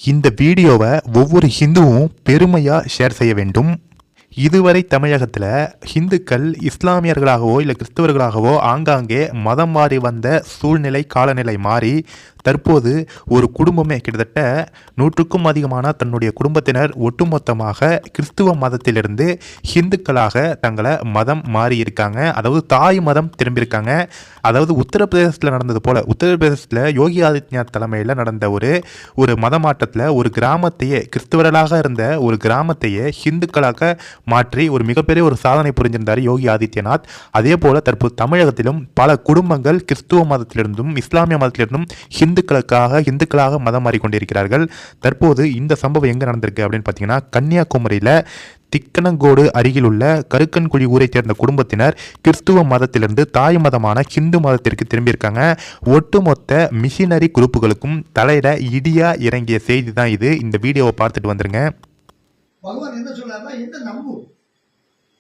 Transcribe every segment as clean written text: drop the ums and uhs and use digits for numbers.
இந்த வீடியோவை ஒவ்வொரு ஹிந்துவும் பெருமையாக ஷேர் செய்ய வேண்டும். இதுவரை தமிழகத்தில் ஹிந்துக்கள் இஸ்லாமியர்களாகவோ இல்லை கிறிஸ்தவர்களாகவோ ஆங்காங்கே மதம் மாறி வந்த சூழ்நிலை காலநிலை மாறி தற்போது ஒரு குடும்பமே கிட்டத்தட்ட 100க்கும் அதிகமான தன்னுடைய குடும்பத்தினர் ஒட்டுமொத்தமாக கிறிஸ்துவ மதத்திலிருந்து ஹிந்துக்களாக தங்களை மதம் மாறி இருக்காங்க. அதாவது தாய் மதம் திரும்பியிருக்காங்க. அதாவது உத்தரப்பிரதேசத்தில் நடந்தது போல் உத்தரப்பிரதேசத்தில் யோகி ஆதித்யநாத் தலைமையில் நடந்த ஒரு மத மாற்றத்தில் ஒரு கிராமத்தையே கிறிஸ்தவர்களாக இருந்த ஒரு கிராமத்தையே ஹிந்துக்களாக மாற்றி ஒரு மிகப்பெரிய ஒரு சாதனை புரிஞ்சிருந்தார் யோகி ஆதித்யநாத். அதே போல தற்போது தமிழகத்திலும் பல குடும்பங்கள் கிறிஸ்துவ மதத்திலிருந்தும் இஸ்லாமிய மதத்திலிருந்தும் இந்துக்களாக மதம் மாறிக்கொண்டிருக்கிறார்கள். தற்போது இந்த சம்பவம் எங்கே நடந்திருக்கு அப்படின்னு பார்த்தீங்கன்னா, கன்னியாகுமரியில் திக்கனங்கோடு அருகில் உள்ள கருக்கன்குழி ஊரை சேர்ந்த குடும்பத்தினர் கிறிஸ்துவ மதத்திலிருந்து தாய் மதமான ஹிந்து மதத்திற்கு திரும்பியிருக்காங்க. ஒட்டுமொத்த மிஷினரி குரூப்புகளுக்கும் தலையிட இடியா இறங்கிய செய்தி தான் இது. இந்த வீடியோவை பார்த்துட்டு வந்துருங்க. பகவான் என்ன சொல்றாருன்னா, என்ன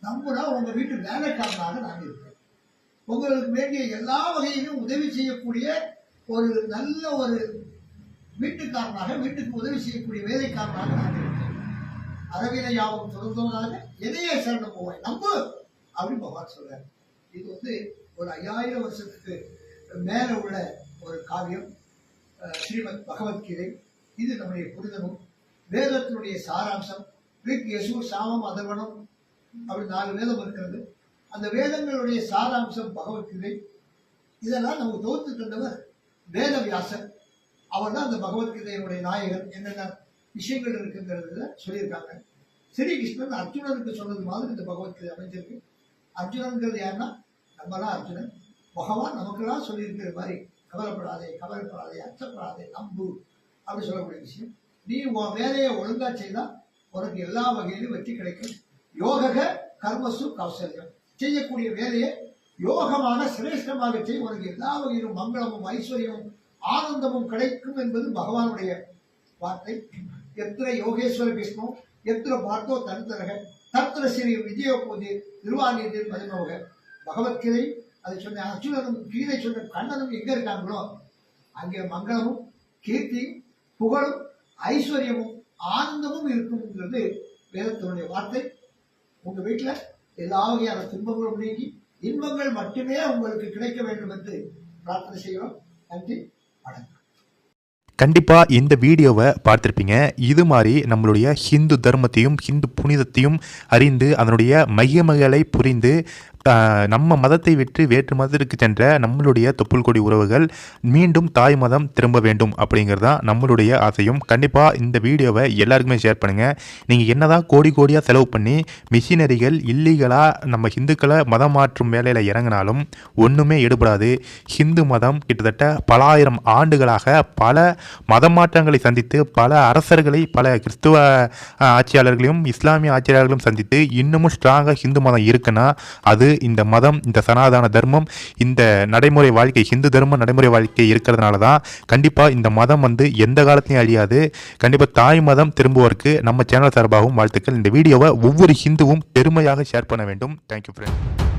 நம்புனா உங்க வீட்டு வேலைக்காரனாக நான் இருக்கேன். உங்களுக்கு வேண்டிய எல்லா வகையிலும் உதவி செய்யக்கூடிய ஒரு நல்ல ஒரு வீட்டுக்காரனாக, வீட்டுக்கு உதவி செய்யக்கூடிய வேலைக்காரனாக நான் இருக்கேன். அரவினை யாவும் தொடர்ந்தவனாக எதையே சரணம் போவேன் நம்பு அப்படின்னு பகவான் சொல்றாரு. இது ஒரு 5000 வருஷத்துக்கு மேல உள்ள ஒரு காவியம், ஸ்ரீமத் பகவத்கீதை. இது நம்முடைய புரிதமும் வேதத்தினுடைய சாராம்சம். ரிக், யசூர், சாமம், அதர்வனம் அப்படி 4 வேதம் இருக்கிறது. அந்த வேதங்களுடைய சாராம்சம் பகவத்கீதை. இதெல்லாம் நமக்கு தொகுத்து தந்தவர் வேதவியாசர். அவர் தான் அந்த பகவத்கீதையினுடைய நாயகர். என்னென்ன விஷயங்கள் இருக்குங்கிறதுல சொல்லியிருக்காங்க. ஸ்ரீகிருஷ்ணன் அர்ஜுனனுக்கு சொன்னது மாதிரி இந்த பகவத்கீதை அமைஞ்சிருக்கு. அர்ஜுனன்கிறது யாருன்னா நம்மளாம் அர்ஜுனன். பகவான் நமக்கெல்லாம் சொல்லியிருக்கிற மாதிரி கவலைப்படாதே, அச்சப்படாதே, நம்பு அப்படி சொல்லக்கூடிய விஷயம். நீ உன் வேலையை ஒழுங்கா செய்தா உனக்கு எல்லா வகையிலும் வெற்றி கிடைக்கும். யோக கர்மசு கௌசல்யம். செய்யக்கூடிய வேலையை யோகமாக சிரேஷ்டமாக செய்ய உனக்கு எல்லா வகையிலும் மங்களமும் ஐஸ்வர்யமும் ஆனந்தமும் கிடைக்கும் என்பது பகவானுடைய வார்த்தை. எத்திர யோகேஸ்வர விஷ்ணு எத்திர பார்த்தோ தனித்தரக தத்திர ஸ்ரீ விஜய பூஜை திருவாணியத்தில் மதிமோக. பகவத்கீதை அதை சொன்ன அர்ஜுனனும் கீதை சொன்ன கண்ணனும் எங்க இருக்காங்களோ அங்கே மங்களமும் கீர்த்தியும் புகழும் ஐஸ்வர்யமும் ஆனந்தமும் இருக்கும்ங்கிறது வேதத்தினுடைய வார்த்தை. உங்க வீட்டுல எல்லா வகையான துன்பங்களும் நீங்கி இன்பங்கள் மட்டுமே உங்களுக்கு கிடைக்க வேண்டும் என்று பிரார்த்தனை செய்கிறோம். நன்றி, வணக்கம். கண்டிப்பாக இந்த வீடியோவை பார்த்துருப்பீங்க. இது மாதிரி நம்மளுடைய ஹிந்து தர்மத்தையும் ஹிந்து புனிதத்தையும் அறிந்து அதனுடைய மகிமைகளை புரிந்து நம்ம மதத்தை விட்டு வேற்று மதத்திற்கு சென்ற நம்மளுடைய தொப்புள் கொடி உறவுகள் மீண்டும் தாய் மதம் திரும்ப வேண்டும் அப்படிங்கிறது தான் நம்மளுடைய ஆசையும். கண்டிப்பாக இந்த வீடியோவை எல்லாருக்குமே ஷேர் பண்ணுங்கள். நீங்கள் என்னதான் கோடியாக செலவு பண்ணி மிஷினரிகள் இல்லீகலாக நம்ம ஹிந்துக்களை மதம் மாற்றும் வேலையில் இறங்கினாலும் ஒன்றுமே எடுபடாது. ஹிந்து மதம் கிட்டத்தட்ட பல ஆயிரம் ஆண்டுகளாக பல மத மாற்றங்களை சந்தித்து பல அரசர்களை பல கிறிஸ்துவ ஆட்சியாளர்களையும் இஸ்லாமிய ஆட்சியாளர்களும் சந்தித்து இன்னமும் ஸ்ட்ராங்காக ஹிந்து மதம் இருக்குன்னா அது இந்த மதம், இந்த சனாதன தர்மம், இந்த நடைமுறை வாழ்க்கை, ஹிந்து தர்ம நடைமுறை வாழ்க்கை இருக்கிறதுனால தான் கண்டிப்பாக இந்த மதம் எந்த காலத்திலையும் அழியாது. கண்டிப்பாக தாய் மதம் திரும்புவோருக்கு நம்ம சேனல் சார்பாகவும் வாழ்த்துக்கள். இந்த வீடியோவை ஒவ்வொரு ஹிந்துவும் பெருமையாக ஷேர் பண்ண வேண்டும். Thank you friend.